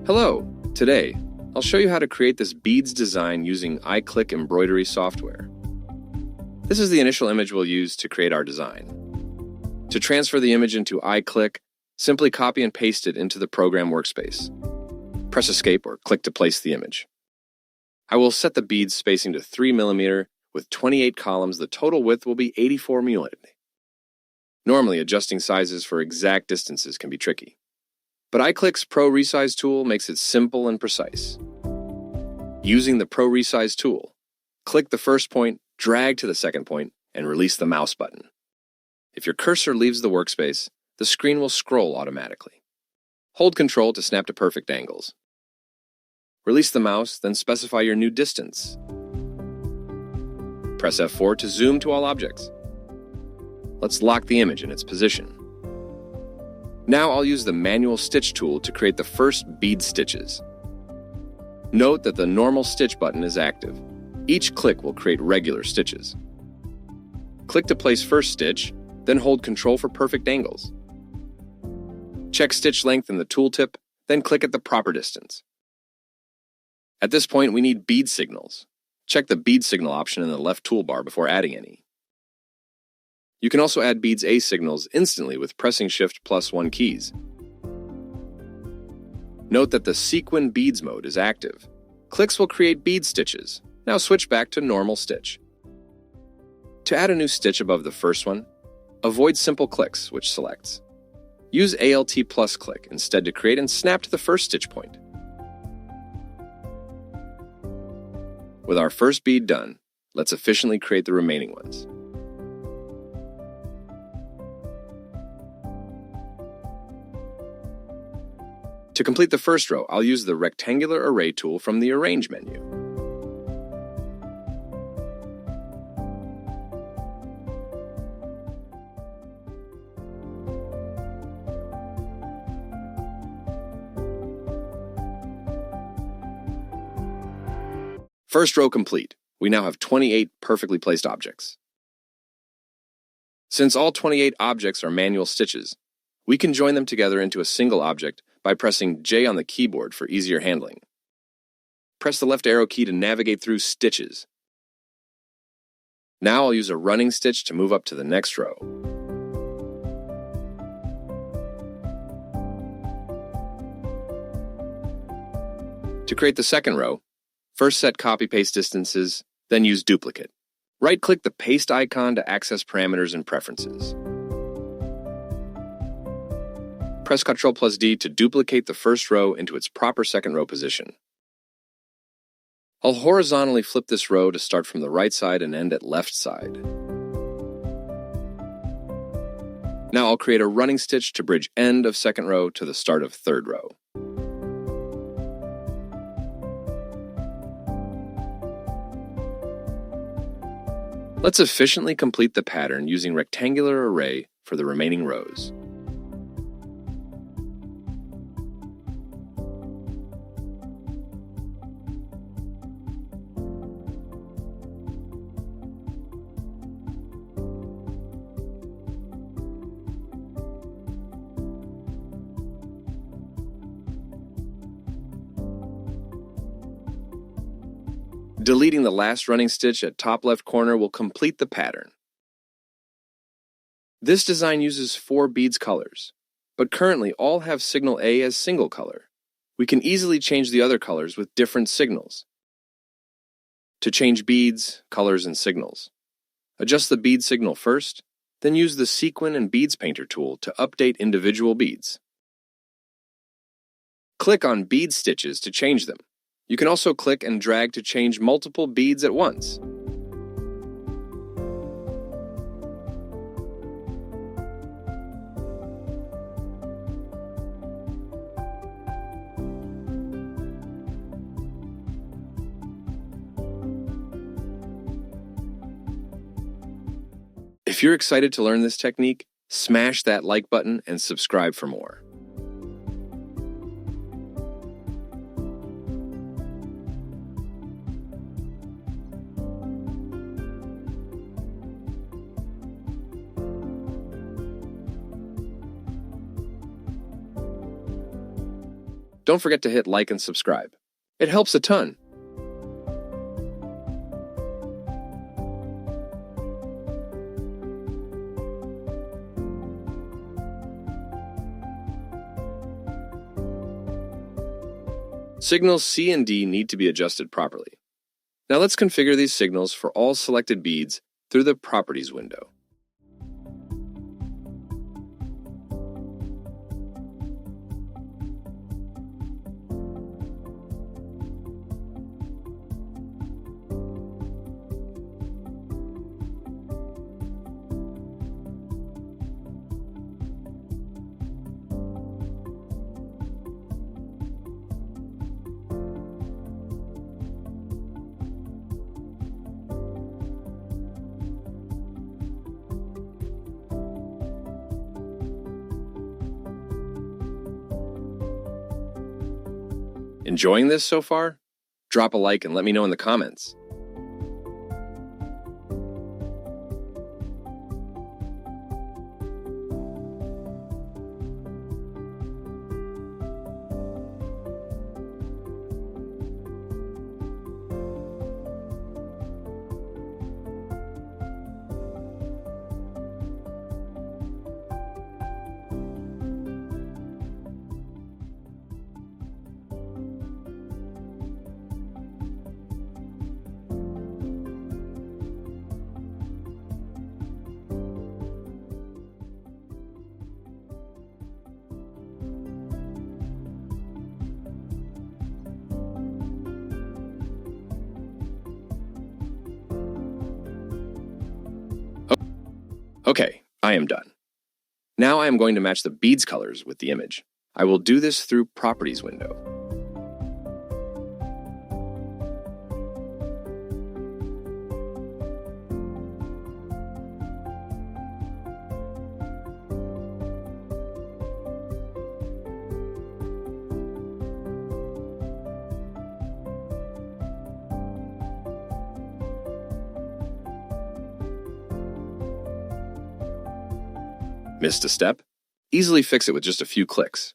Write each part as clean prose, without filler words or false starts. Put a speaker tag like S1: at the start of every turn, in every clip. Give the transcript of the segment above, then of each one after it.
S1: Hello! Today, I'll show you how to create this beads design using I-Cliqq Embroidery software. This is the initial image we'll use to create our design. To transfer the image into I-Cliqq, simply copy and paste it into the program workspace. Press Escape or click to place the image. I will set the beads spacing to 3 mm. With 28 columns, the total width will be 84 mm. Normally, adjusting sizes for exact distances can be tricky. But I-Cliqq's Pro Resize tool makes it simple and precise. Using the Pro Resize tool, click the first point, drag to the second point, and release the mouse button. If your cursor leaves the workspace, the screen will scroll automatically. Hold Ctrl to snap to perfect angles. Release the mouse, then specify your new distance. Press F4 to zoom to all objects. Let's lock the image in its position. Now I'll use the manual stitch tool to create the first bead stitches. Note that the normal stitch button is active. Each click will create regular stitches. Click to place first stitch, then hold Ctrl for perfect angles. Check stitch length in the tooltip, then click at the proper distance. At this point, we need bead signals. Check the bead signal option in the left toolbar before adding any. You can also add beads A signals instantly with pressing Shift+1 keys. Note that the Sequin Beads mode is active. Clicks will create bead stitches. Now switch back to normal stitch. To add a new stitch above the first one, avoid simple clicks, which selects. Use Alt+ click instead to create and snap to the first stitch point. With our first bead done, let's efficiently create the remaining ones. To complete the first row, I'll use the rectangular array tool from the Arrange menu. First row complete. We now have 28 perfectly placed objects. Since all 28 objects are manual stitches, we can join them together into a single object by pressing J on the keyboard for easier handling. Press the left arrow key to navigate through stitches. Now I'll use a running stitch to move up to the next row. To create the second row, first set copy-paste distances, then use duplicate. Right-click the paste icon to access parameters and preferences. Press Ctrl+D to duplicate the first row into its proper second row position. I'll horizontally flip this row to start from the right side and end at left side. Now I'll create a running stitch to bridge end of second row to the start of third row. Let's efficiently complete the pattern using rectangular array for the remaining rows. Deleting the last running stitch at top left corner will complete the pattern. This design uses 4 beads colors, but currently all have signal A as single color. We can easily change the other colors with different signals. To change beads, colors, and signals, adjust the bead signal first, then use the Sequin and Beads Painter tool to update individual beads. Click on bead stitches to change them. You can also click and drag to change multiple beads at once. If you're excited to learn this technique, smash that like button and subscribe for more. don't forget to hit like and subscribe. It helps a ton. Signals C and D need to be adjusted properly. Now let's configure these signals for all selected beads through the Properties window. Enjoying this so far? Drop a like and let me know in the comments. Okay, I am done. Now I am going to match the beads colors with the image. I will do this through Properties window. Missed a step? Easily fix it with just a few clicks.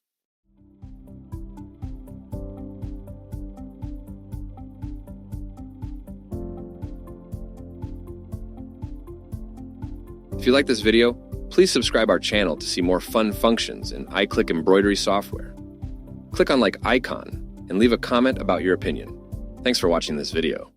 S1: If you like this video, please subscribe our channel to see more fun functions in I-Cliqq Embroidery software. Click on like icon and leave a comment about your opinion. Thanks for watching this video.